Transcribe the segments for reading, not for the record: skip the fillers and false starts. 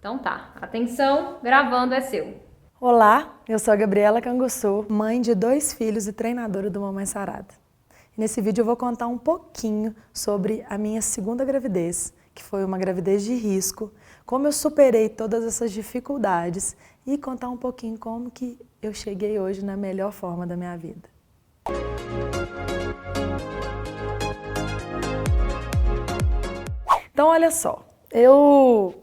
Então tá, atenção, gravando é seu. Olá, eu sou a Gabriela Canguçu, mãe de 2 filhos e treinadora do Mamãe Sarada. Nesse vídeo eu vou contar um pouquinho sobre a minha segunda gravidez, que foi uma gravidez de risco, como eu superei todas essas dificuldades e contar um pouquinho como que eu cheguei hoje na melhor forma da minha vida. Então olha só, eu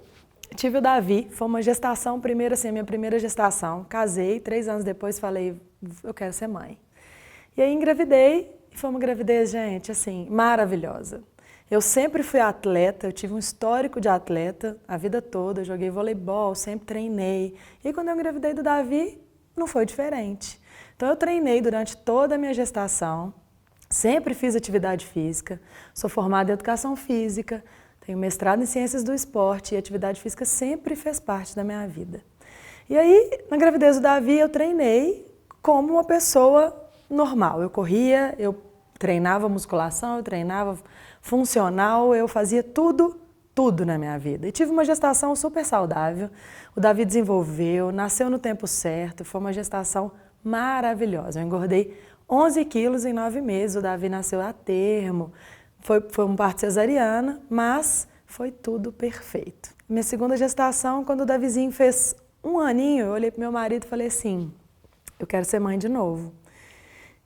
tive o Davi, foi uma gestação, a minha primeira gestação. Casei, 3 anos depois falei, eu quero ser mãe. E aí engravidei, e foi uma gravidez, gente, assim, maravilhosa. Eu sempre fui atleta, eu tive um histórico de atleta a vida toda, eu joguei voleibol, sempre treinei. E quando eu engravidei do Davi, não foi diferente. Então eu treinei durante toda a minha gestação, sempre fiz atividade física, sou formada em educação física, tenho mestrado em ciências do esporte e atividade física sempre fez parte da minha vida. E aí, na gravidez do Davi, eu treinei como uma pessoa normal. Eu corria, eu treinava musculação, eu treinava funcional, eu fazia tudo na minha vida. E tive uma gestação super saudável, o Davi desenvolveu, nasceu no tempo certo, foi uma gestação maravilhosa. Eu engordei 11 quilos em 9 meses, o Davi nasceu a termo. Foi um parto cesariana, mas foi tudo perfeito. Minha segunda gestação, quando o Davizinho fez 1 aninho, eu olhei para meu marido e falei assim, eu quero ser mãe de novo.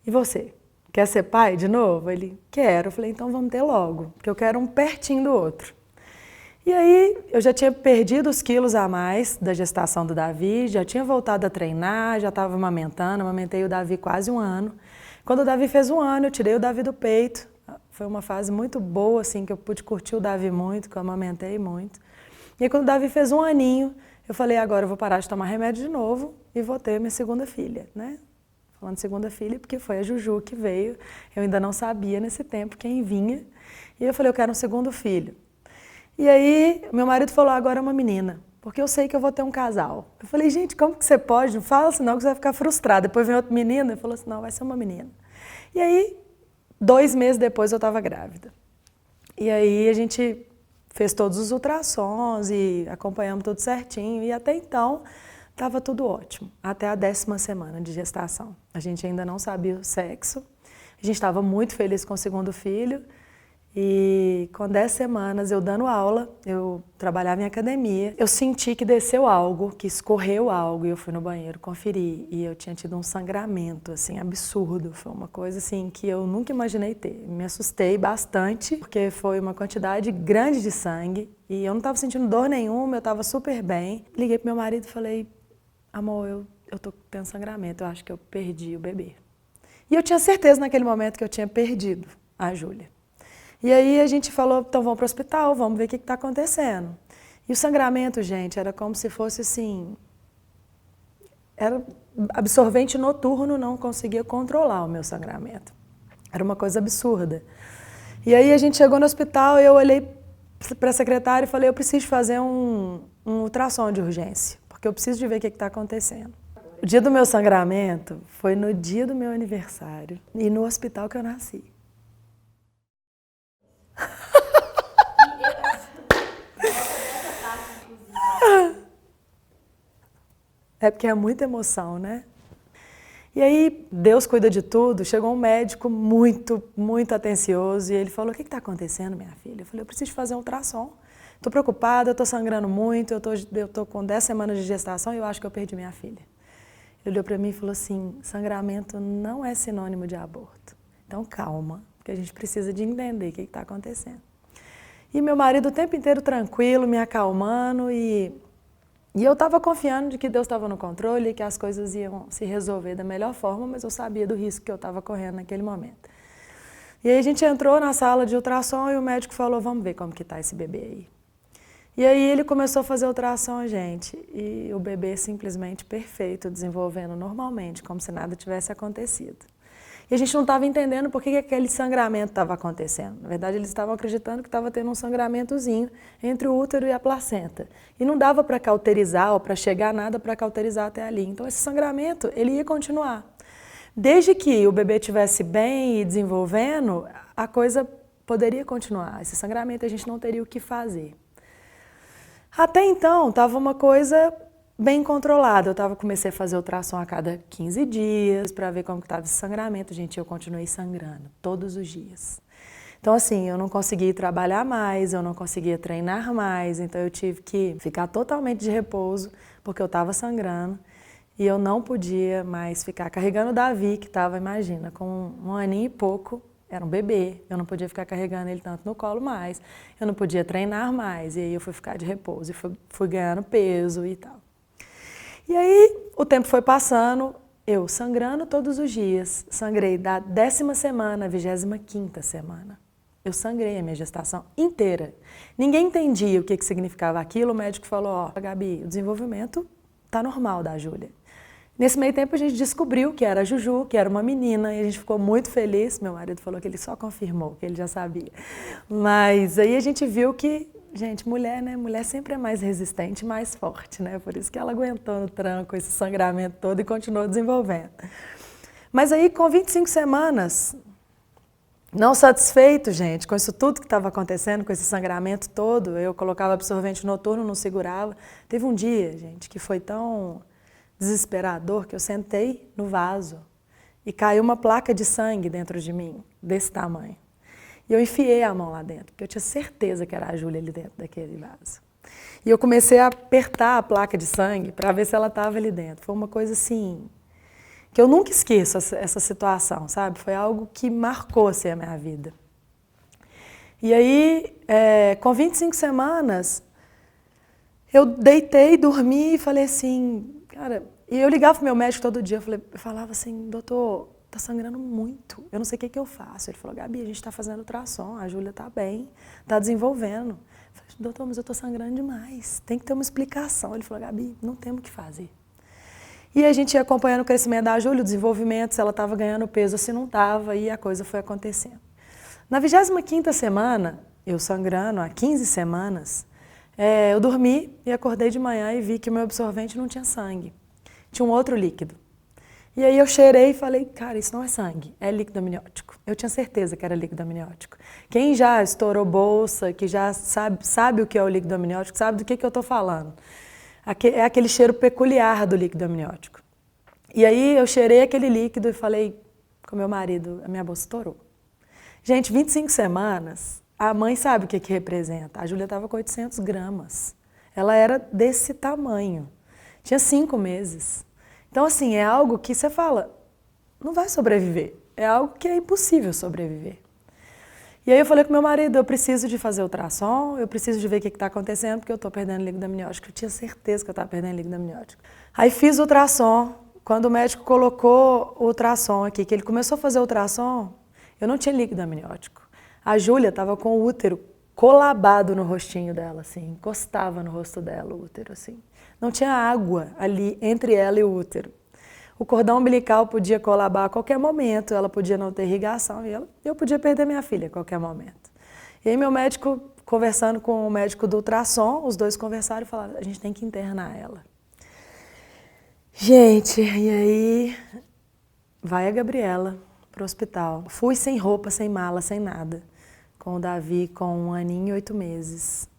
E você? Quer ser pai de novo? Ele, quero. Eu falei, então vamos ter logo, porque eu quero um pertinho do outro. E aí, eu já tinha perdido os quilos a mais da gestação do Davi, já tinha voltado a treinar, já estava amamentei o Davi quase 1 ano. Quando o Davi fez 1 ano, eu tirei o Davi do peito. Foi uma fase muito boa, assim, que eu pude curtir o Davi muito, que eu amamentei muito. E aí, quando o Davi fez 1 aninho, eu falei, agora eu vou parar de tomar remédio de novo e vou ter minha segunda filha, né? Falando segunda filha, porque foi a Juju que veio. Eu ainda não sabia nesse tempo quem vinha. E eu falei, eu quero um segundo filho. E aí, meu marido falou, agora é uma menina, porque eu sei que eu vou ter um casal. Eu falei, gente, como que você pode? Não fala assim não, que você vai ficar frustrada. Depois vem outro menino, ele falou assim, não, vai ser uma menina. E aí, 2 meses depois eu estava grávida. E aí a gente fez todos os ultrassons e acompanhamos tudo certinho. E até então estava tudo ótimo, até a 10ª semana de gestação. A gente ainda não sabia o sexo, a gente estava muito feliz com o segundo filho. E com 10 semanas eu dando aula, eu trabalhava em academia, eu senti que desceu algo, que escorreu algo e eu fui no banheiro conferir e eu tinha tido um sangramento assim absurdo, foi uma coisa assim que eu nunca imaginei ter. Me assustei bastante porque foi uma quantidade grande de sangue e eu não estava sentindo dor nenhuma, eu estava super bem. Liguei pro meu marido e falei, amor, eu tô tendo sangramento, eu acho que eu perdi o bebê. E eu tinha certeza naquele momento que eu tinha perdido a Júlia. E aí a gente falou, então vamos para o hospital, vamos ver o que está acontecendo. E o sangramento, gente, era como se fosse assim, era absorvente noturno, não conseguia controlar o meu sangramento. Era uma coisa absurda. E aí a gente chegou no hospital e eu olhei para a secretária e falei, eu preciso fazer um ultrassom de urgência, porque eu preciso de ver o que está acontecendo. O dia do meu sangramento foi no dia do meu aniversário e no hospital que eu nasci. É porque é muita emoção, né? E aí, Deus cuida de tudo. Chegou um médico muito atencioso e ele falou, o que está acontecendo, minha filha? Eu falei, eu preciso fazer um ultrassom. Estou preocupada, estou sangrando muito, eu tô com 10 semanas de gestação e eu acho que eu perdi minha filha. Ele olhou para mim e falou assim, sangramento não é sinônimo de aborto. Então calma, porque a gente precisa de entender o que está acontecendo. E meu marido o tempo inteiro tranquilo, me acalmando e eu estava confiando de que Deus estava no controle e que as coisas iam se resolver da melhor forma, mas eu sabia do risco que eu estava correndo naquele momento. E aí a gente entrou na sala de ultrassom e o médico falou, vamos ver como que está esse bebê aí. E aí ele começou a fazer ultrassom, gente, e o bebê simplesmente perfeito, desenvolvendo normalmente, como se nada tivesse acontecido. E a gente não estava entendendo por que aquele sangramento estava acontecendo. Na verdade, eles estavam acreditando que estava tendo um sangramentozinho entre o útero e a placenta. E não dava para cauterizar ou para chegar nada para cauterizar até ali. Então, esse sangramento, ele ia continuar. Desde que o bebê estivesse bem e desenvolvendo, a coisa poderia continuar. Esse sangramento a gente não teria o que fazer. Até então, estava uma coisa bem controlada. Comecei a fazer ultrassom a cada 15 dias para ver como estava esse sangramento. Gente, eu continuei sangrando todos os dias. Então, assim, eu não conseguia trabalhar mais, eu não conseguia treinar mais, então eu tive que ficar totalmente de repouso, porque eu estava sangrando, e eu não podia mais ficar carregando o Davi, que estava, imagina, com 1 aninho e pouco, era um bebê, eu não podia ficar carregando ele tanto no colo mais, eu não podia treinar mais, e aí eu fui ficar de repouso, e fui ganhando peso e tal. E aí o tempo foi passando, eu sangrando todos os dias, sangrei da 10ª semana à 25ª semana. Eu sangrei a minha gestação inteira. Ninguém entendia o que significava aquilo, o médico falou, ó, Gabi, o desenvolvimento tá normal da Júlia. Nesse meio tempo a gente descobriu que era a Juju, que era uma menina, e a gente ficou muito feliz. Meu marido falou que ele só confirmou, que ele já sabia. Mas aí a gente viu que, gente, mulher, né? Mulher sempre é mais resistente, mais forte, né? Por isso que ela aguentou no tranco esse sangramento todo e continuou desenvolvendo. Mas aí com 25 semanas, não satisfeito, gente, com isso tudo que estava acontecendo, com esse sangramento todo, eu colocava absorvente noturno, não segurava. Teve um dia, gente, que foi tão desesperador que eu sentei no vaso e caiu uma placa de sangue dentro de mim, desse tamanho. E eu enfiei a mão lá dentro, porque eu tinha certeza que era a Júlia ali dentro daquele vaso. E eu comecei a apertar a placa de sangue para ver se ela estava ali dentro. Foi uma coisa assim, que eu nunca esqueço essa situação, sabe? Foi algo que marcou assim, a minha vida. E aí, com 25 semanas, eu deitei, dormi e falei assim, cara... E eu ligava pro meu médico todo dia, eu falava assim, doutor, tá sangrando muito, eu não sei o que eu faço. Ele falou, Gabi, a gente tá fazendo ultrassom, a Júlia tá bem, tá desenvolvendo. Eu falei, doutor, mas eu tô sangrando demais, tem que ter uma explicação. Ele falou, Gabi, não temos o que fazer. E a gente ia acompanhando o crescimento da Júlia, o desenvolvimento, se ela estava ganhando peso ou se não estava, e a coisa foi acontecendo. Na 25ª semana, eu sangrando há 15 semanas, eu dormi e acordei de manhã e vi que o meu absorvente não tinha sangue. Tinha um outro líquido. E aí eu cheirei e falei, cara, isso não é sangue, é líquido amniótico. Eu tinha certeza que era líquido amniótico. Quem já estourou bolsa, que já sabe o que é o líquido amniótico, sabe do que eu estou falando. É aquele cheiro peculiar do líquido amniótico. E aí eu cheirei aquele líquido e falei com meu marido, a minha bolsa estourou. Gente, 25 semanas, a mãe sabe o que representa. A Júlia estava com 800 gramas. Ela era desse tamanho. Tinha 5 meses. Então, assim, é algo que você fala, não vai sobreviver. É algo que é impossível sobreviver. E aí eu falei com meu marido, eu preciso de fazer ultrassom, eu preciso de ver o que está acontecendo, porque eu estou perdendo líquido amniótico. Eu tinha certeza que eu estava perdendo líquido amniótico. Aí fiz o ultrassom. Quando o médico colocou o ultrassom aqui, que ele começou a fazer o ultrassom, eu não tinha líquido amniótico. A Júlia estava com o útero colabado no rostinho dela, assim, encostava no rosto dela o útero, assim. Não tinha água ali entre ela e o útero. O cordão umbilical podia colabar a qualquer momento, ela podia não ter irrigação e eu podia perder minha filha a qualquer momento. E aí meu médico, conversando com o médico do ultrassom, os dois conversaram e falaram, a gente tem que internar ela. Gente, e aí vai a Gabriela para o hospital. Fui sem roupa, sem mala, sem nada, com o Davi com 1 aninho e 8 meses.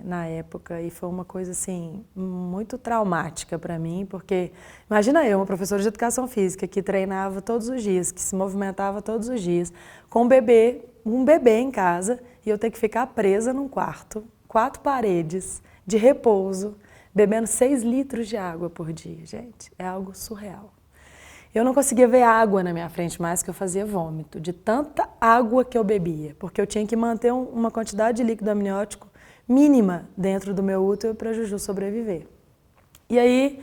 Na época, e foi uma coisa assim muito traumática para mim, porque imagina eu, uma professora de educação física que treinava todos os dias, que se movimentava todos os dias, com um bebê em casa, e eu ter que ficar presa num quarto, 4 paredes, de repouso, bebendo 6 litros de água por dia, gente, é algo surreal. Eu não conseguia ver água na minha frente mais, que eu fazia vômito, de tanta água que eu bebia, porque eu tinha que manter uma quantidade de líquido amniótico mínima dentro do meu útero para a Juju sobreviver. E aí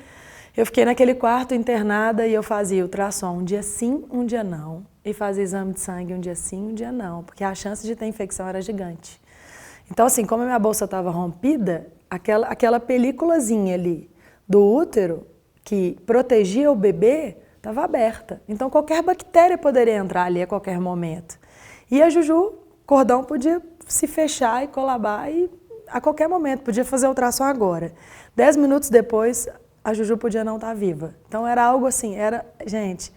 eu fiquei naquele quarto internada e eu fazia ultrassom um dia sim, um dia não, e fazia exame de sangue um dia sim, um dia não, porque a chance de ter infecção era gigante. Então assim, como a minha bolsa estava rompida, aquela películazinha ali do útero que protegia o bebê estava aberta. Então qualquer bactéria poderia entrar ali a qualquer momento. E a Juju, o cordão podia se fechar e colabar e a qualquer momento, podia fazer ultrassom agora. 10 minutos depois, a Juju podia não estar viva. Então era algo assim, gente,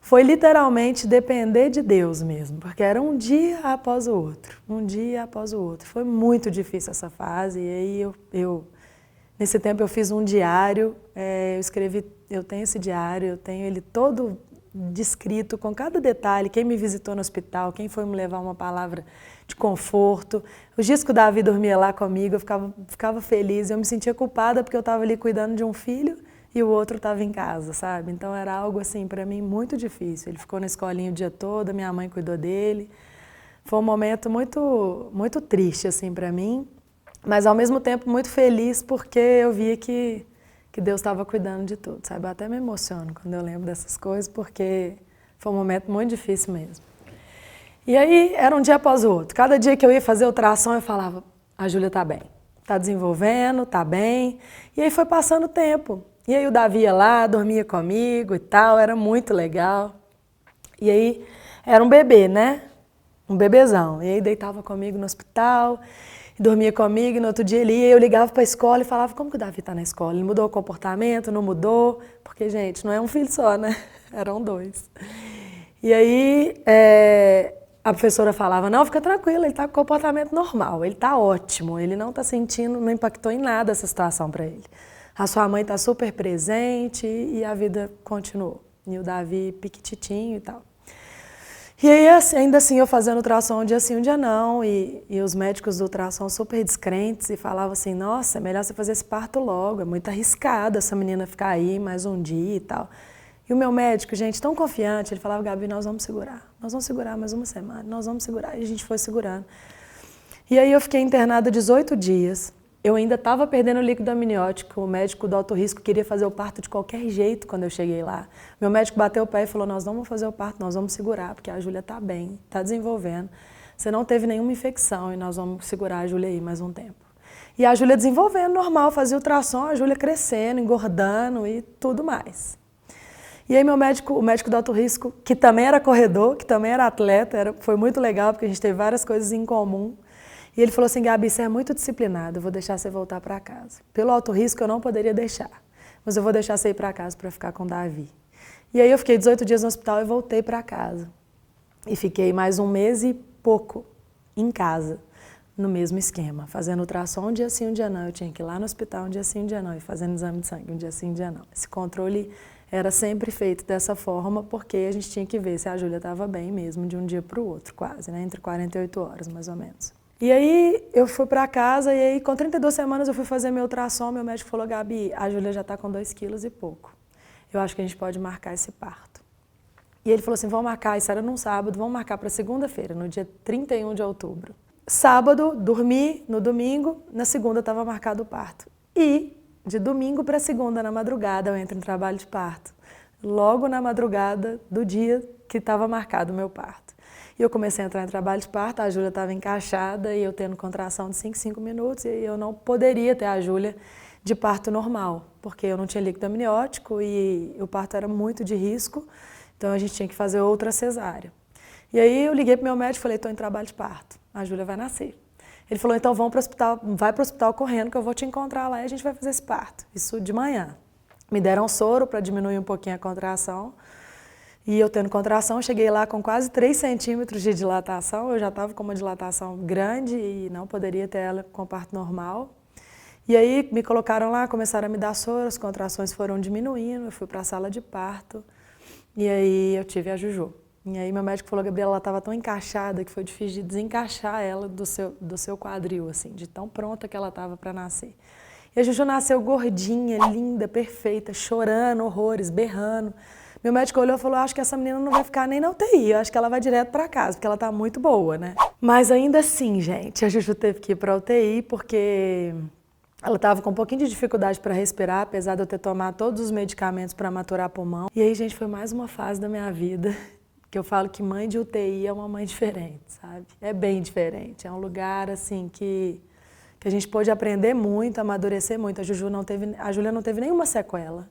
foi literalmente depender de Deus mesmo, porque era um dia após o outro, um dia após o outro. Foi muito difícil essa fase, e aí nesse tempo eu fiz um diário, eu tenho esse diário, eu tenho ele todo descrito, com cada detalhe, quem me visitou no hospital, quem foi me levar uma palavra de conforto. Os dias que o Davi dormia lá comigo, eu ficava feliz, eu me sentia culpada porque eu estava ali cuidando de um filho, e o outro estava em casa, sabe? Então era algo assim para mim muito difícil. Ele ficou na escolinha o dia todo, minha mãe cuidou dele. Foi um momento muito muito triste assim para mim, mas ao mesmo tempo muito feliz porque eu via que Deus estava cuidando de tudo, sabe? Eu até me emociono quando eu lembro dessas coisas porque foi um momento muito difícil mesmo. E aí era um dia após o outro. Cada dia que eu ia fazer ultrassom eu falava: a Júlia tá bem, tá desenvolvendo, tá bem. E aí foi passando o tempo. E aí o Davi ia lá, dormia comigo e tal, era muito legal. E aí era um bebê, né? Um bebezão. E aí deitava comigo no hospital, dormia comigo, e no outro dia ele ia, eu ligava para a escola e falava: como que o Davi está na escola? Ele mudou o comportamento, não mudou? Porque, gente, não é um filho só, né? Eram 2. E aí a professora falava: não, fica tranquila, ele está com comportamento normal, ele está ótimo, ele não está sentindo, não impactou em nada essa situação para ele. A sua mãe está super presente e a vida continuou. E o Davi piquititinho e tal. E aí, ainda assim, eu fazendo ultrassom um dia sim, um dia não, e os médicos do ultrassom super descrentes e falavam assim: nossa, é melhor você fazer esse parto logo, é muito arriscado essa menina ficar aí mais um dia e tal. E o meu médico, gente, tão confiante, ele falava: Gabi, nós vamos segurar mais uma semana, nós vamos segurar. E a gente foi segurando. E aí eu fiquei internada 18 dias. Eu ainda estava perdendo o líquido amniótico, o médico do alto risco queria fazer o parto de qualquer jeito quando eu cheguei lá. Meu médico bateu o pé e falou: nós não vamos fazer o parto, nós vamos segurar, porque a Júlia está bem, está desenvolvendo. Você não teve nenhuma infecção e nós vamos segurar a Júlia aí mais um tempo. E a Júlia desenvolvendo normal, fazia ultrassom, a Júlia crescendo, engordando e tudo mais. E aí o médico do alto risco, que também era corredor, que também era atleta, foi muito legal, porque a gente teve várias coisas em comum. E ele falou assim: Gabi, você é muito disciplinada, eu vou deixar você voltar para casa. Pelo alto risco eu não poderia deixar, mas eu vou deixar você ir para casa para ficar com o Davi. E aí eu fiquei 18 dias no hospital e voltei para casa. E fiquei mais um mês e pouco em casa, no mesmo esquema, fazendo ultrassom um dia sim, um dia não. Eu tinha que ir lá no hospital um dia sim, um dia não, e fazendo exame de sangue um dia sim, um dia não. Esse controle era sempre feito dessa forma, porque a gente tinha que ver se a Júlia estava bem mesmo, de um dia para o outro, quase, né? Entre 48 horas, mais ou menos. E aí eu fui para casa e aí com 32 semanas eu fui fazer meu ultrassom, meu médico falou: Gabi, a Júlia já está com 2 quilos e pouco. Eu acho que a gente pode marcar esse parto. E ele falou assim: vamos marcar, isso era num sábado, vamos marcar para segunda-feira, no dia 31 de outubro. Sábado, dormi, no domingo, na segunda estava marcado o parto. E de domingo para segunda, na madrugada, eu entro em trabalho de parto. Logo na madrugada do dia que estava marcado o meu parto. E eu comecei a entrar em trabalho de parto, a Júlia estava encaixada e eu tendo contração de 5 minutos, e eu não poderia ter a Júlia de parto normal, porque eu não tinha líquido amniótico e o parto era muito de risco, então a gente tinha que fazer outra cesárea. E aí eu liguei para o meu médico e falei: estou em trabalho de parto, a Júlia vai nascer. Ele falou: então vamos para o hospital, vai para o hospital correndo que eu vou te encontrar lá e a gente vai fazer esse parto. Isso de manhã. Me deram soro para diminuir um pouquinho a contração. E eu tendo contração, cheguei lá com quase 3 centímetros de dilatação. Eu já estava com uma dilatação grande e não poderia ter ela com parto normal. E aí me colocaram lá, começaram a me dar soro, as contrações foram diminuindo, eu fui para a sala de parto. E aí eu tive a Juju. E aí meu médico falou: Gabriela, ela estava tão encaixada que foi difícil de desencaixar ela do seu quadril, assim, de tão pronta que ela estava para nascer. E a Juju nasceu gordinha, linda, perfeita, chorando horrores, berrando. Meu médico olhou e falou: acho que essa menina não vai ficar nem na UTI, eu acho que ela vai direto para casa, porque ela está muito boa, né? Mas ainda assim, gente, a Juju teve que ir para a UTI porque ela estava com um pouquinho de dificuldade para respirar, apesar de eu ter tomado todos os medicamentos para maturar pulmão. E aí, gente, foi mais uma fase da minha vida que eu falo que mãe de UTI é uma mãe diferente, sabe? É bem diferente, é um lugar, assim, que a gente pôde aprender muito, amadurecer muito. A Júlia não teve nenhuma sequela.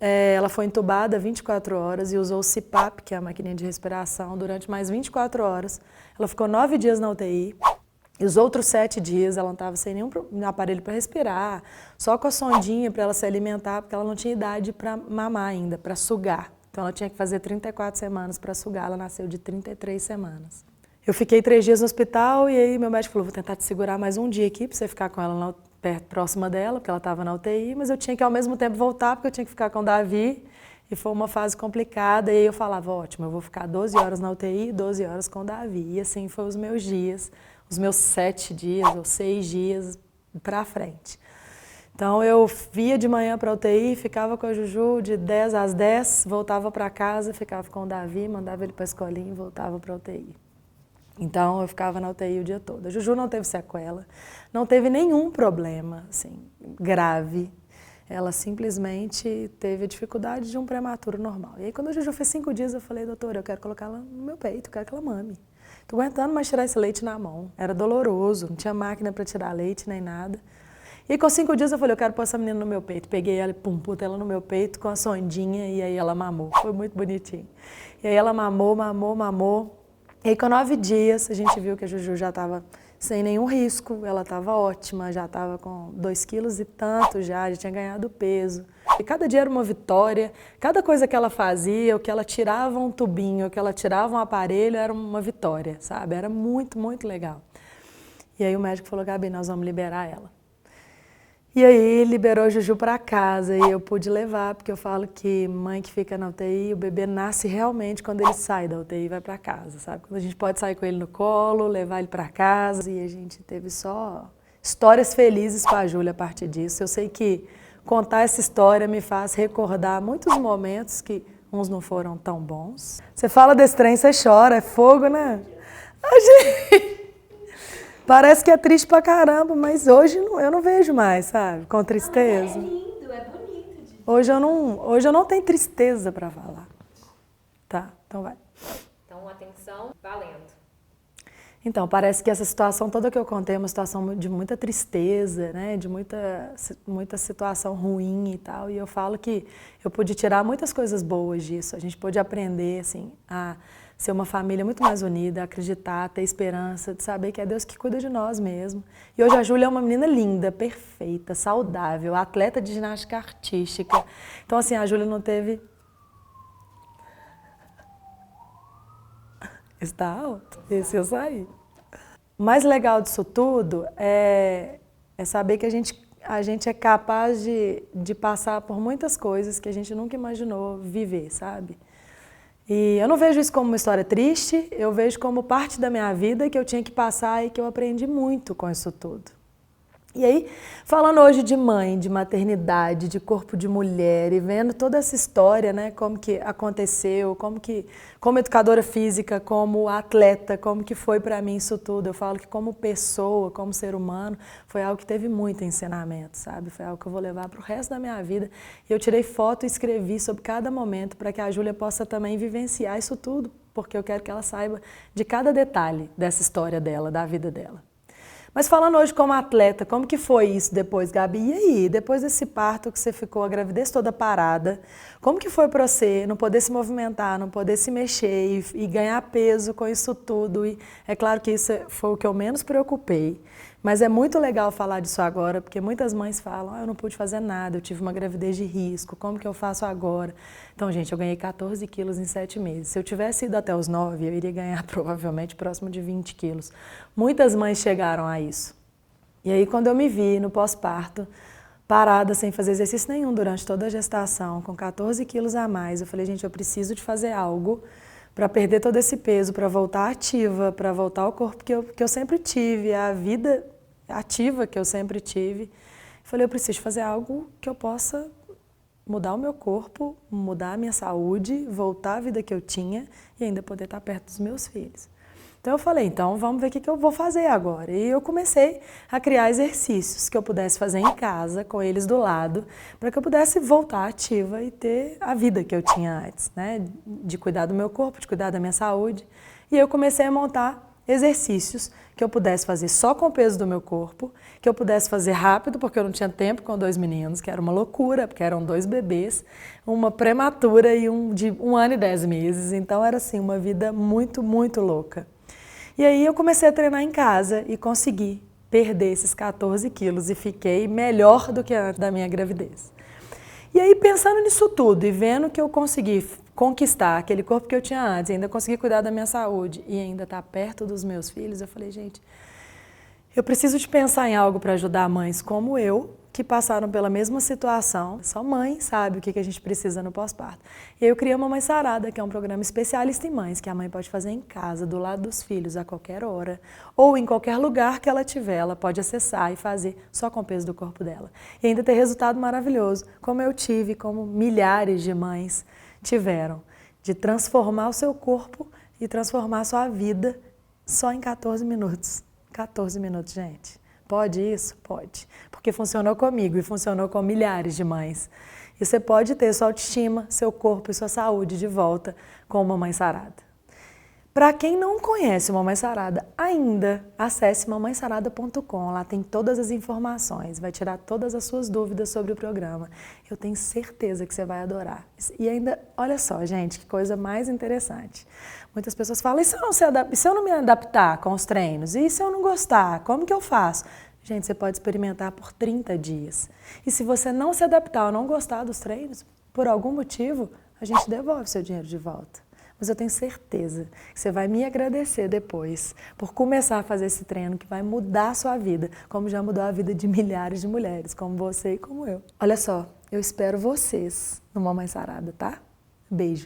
Ela foi entubada 24 horas e usou o CPAP, que é a maquininha de respiração, durante mais 24 horas. Ela ficou 9 dias na UTI. E os outros 7 dias ela não estava sem nenhum aparelho para respirar, só com a sondinha para ela se alimentar, porque ela não tinha idade para mamar ainda, para sugar. Então ela tinha que fazer 34 semanas para sugar, ela nasceu de 33 semanas. Eu fiquei 3 dias no hospital e aí meu médico falou, vou tentar te segurar mais um dia aqui para você ficar com ela próxima dela, porque ela estava na UTI, mas eu tinha que ao mesmo tempo voltar, porque eu tinha que ficar com o Davi. E foi uma fase complicada, e aí eu falava, ótimo, eu vou ficar 12 horas na UTI e 12 horas com o Davi. E assim foram os meus dias, os meus 7 dias ou 6 dias para frente. Então eu via de manhã para a UTI, ficava com a Juju de 10 às 10, voltava para casa, ficava com o Davi, mandava ele para a escolinha e voltava para a UTI. Então eu ficava na UTI o dia todo. A Juju não teve sequela, não teve nenhum problema assim, grave. Ela simplesmente teve a dificuldade de um prematuro normal. E aí quando a Juju fez 5 dias, eu falei, doutora, eu quero colocar ela no meu peito, eu quero que ela mame. Tô aguentando mais tirar esse leite na mão. Era doloroso, não tinha máquina para tirar leite nem nada. E aí, com 5 dias eu falei, eu quero pôr essa menina no meu peito. Peguei ela e pus ela no meu peito com a sondinha e aí ela mamou. Foi muito bonitinho. E aí ela mamou. E aí com 9 dias a gente viu que a Juju já estava sem nenhum risco, ela estava ótima, já estava com 2 quilos e tanto já tinha ganhado peso. E cada dia era uma vitória, cada coisa que ela fazia, o que ela tirava um tubinho, o que ela tirava um aparelho, era uma vitória, sabe? Era muito, muito legal. E aí o médico falou, Gabi, nós vamos liberar ela. E aí liberou a Juju para casa e eu pude levar, porque eu falo que mãe que fica na UTI, o bebê nasce realmente quando ele sai da UTI e vai para casa, sabe? Quando a gente pode sair com ele no colo, levar ele para casa, e a gente teve só histórias felizes com a Júlia a partir disso. Eu sei que contar essa história me faz recordar muitos momentos que uns não foram tão bons. Você fala desse trem, você chora, é fogo, né? A gente... Parece que é triste pra caramba, mas hoje eu não vejo mais, sabe? Com tristeza. É lindo, é bonito. Hoje eu não tenho tristeza pra falar. Tá, então vai. Então, atenção, valendo. Então, parece que essa situação toda que eu contei é uma situação de muita tristeza, né? De muita situação ruim e tal. E eu falo que eu pude tirar muitas coisas boas disso. A gente pôde aprender, assim, a ser uma família muito mais unida, acreditar, ter esperança, de saber que é Deus que cuida de nós mesmo. E hoje a Júlia é uma menina linda, perfeita, saudável, atleta de ginástica artística. Então, assim, a Júlia não teve... Está alto, esse eu saí. O mais legal disso tudo é saber que a gente é capaz de passar por muitas coisas que a gente nunca imaginou viver, sabe? E eu não vejo isso como uma história triste, eu vejo como parte da minha vida que eu tinha que passar e que eu aprendi muito com isso tudo. E aí, falando hoje de mãe, de maternidade, de corpo de mulher e vendo toda essa história, né, como que aconteceu, como educadora física, como atleta, como que foi para mim isso tudo. Eu falo que como pessoa, como ser humano, foi algo que teve muito ensinamento, sabe? Foi algo que eu vou levar para o resto da minha vida. E eu tirei foto e escrevi sobre cada momento para que a Júlia possa também vivenciar isso tudo, porque eu quero que ela saiba de cada detalhe dessa história dela, da vida dela. Mas falando hoje como atleta, como que foi isso depois, Gabi? E aí, depois desse parto que você ficou a gravidez toda parada, como que foi para você não poder se movimentar, não poder se mexer e ganhar peso com isso tudo? E é claro que isso foi o que eu menos preocupei, mas é muito legal falar disso agora, porque muitas mães falam, eu não pude fazer nada, eu tive uma gravidez de risco, como que eu faço agora? Então, gente, eu ganhei 14 quilos em 7 meses. Se eu tivesse ido até os 9, eu iria ganhar provavelmente próximo de 20 quilos. Muitas mães chegaram a isso. E aí, quando eu me vi no pós-parto, parada, sem fazer exercício nenhum durante toda a gestação, com 14 quilos a mais, eu falei, gente, eu preciso de fazer algo para perder todo esse peso, para voltar ativa, para voltar ao corpo que eu sempre tive, a vida ativa que eu sempre tive. Eu falei, eu preciso fazer algo que eu possa mudar o meu corpo, mudar a minha saúde, voltar à vida que eu tinha e ainda poder estar perto dos meus filhos. Então eu falei, então vamos ver o que eu vou fazer agora. E eu comecei a criar exercícios que eu pudesse fazer em casa, com eles do lado, para que eu pudesse voltar ativa e ter a vida que eu tinha antes, né? De cuidar do meu corpo, de cuidar da minha saúde. E eu comecei a montar exercícios que eu pudesse fazer só com o peso do meu corpo, que eu pudesse fazer rápido, porque eu não tinha tempo com 2 meninos, que era uma loucura, porque eram 2 bebês, uma prematura e um de 1 ano e 10 meses. Então era assim, uma vida muito, muito louca. E aí eu comecei a treinar em casa e consegui perder esses 14 quilos e fiquei melhor do que antes da minha gravidez. E aí, pensando nisso tudo e vendo que eu consegui conquistar aquele corpo que eu tinha antes, ainda consegui cuidar da minha saúde e ainda estar perto dos meus filhos, eu falei, gente, eu preciso de pensar em algo para ajudar mães como eu, que passaram pela mesma situação. Só mãe sabe o que a gente precisa no pós-parto. E aí eu criei uma Mãe Sarada, que é um programa especialista em mães, que a mãe pode fazer em casa, do lado dos filhos, a qualquer hora, ou em qualquer lugar que ela tiver, ela pode acessar e fazer só com o peso do corpo dela. E ainda ter resultado maravilhoso, como eu tive, como milhares de mães tiveram, de transformar o seu corpo e transformar a sua vida só em 14 minutos. 14 minutos, gente. Pode isso? Pode. Porque funcionou comigo e funcionou com milhares de mães. E você pode ter sua autoestima, seu corpo e sua saúde de volta com uma Mãe Sarada. Para quem não conhece uma Mãe Sarada ainda, acesse mamãesarada.com. Lá tem todas as informações, vai tirar todas as suas dúvidas sobre o programa. Eu tenho certeza que você vai adorar. E ainda, olha só, gente, que coisa mais interessante. Muitas pessoas falam, e se eu não me adaptar com os treinos? E se eu não gostar? Como que eu faço? Gente, você pode experimentar por 30 dias. E se você não se adaptar ou não gostar dos treinos, por algum motivo, a gente devolve seu dinheiro de volta. Mas eu tenho certeza que você vai me agradecer depois por começar a fazer esse treino que vai mudar a sua vida, como já mudou a vida de milhares de mulheres, como você e como eu. Olha só, eu espero vocês numa Mãe Sarada, tá? Beijo!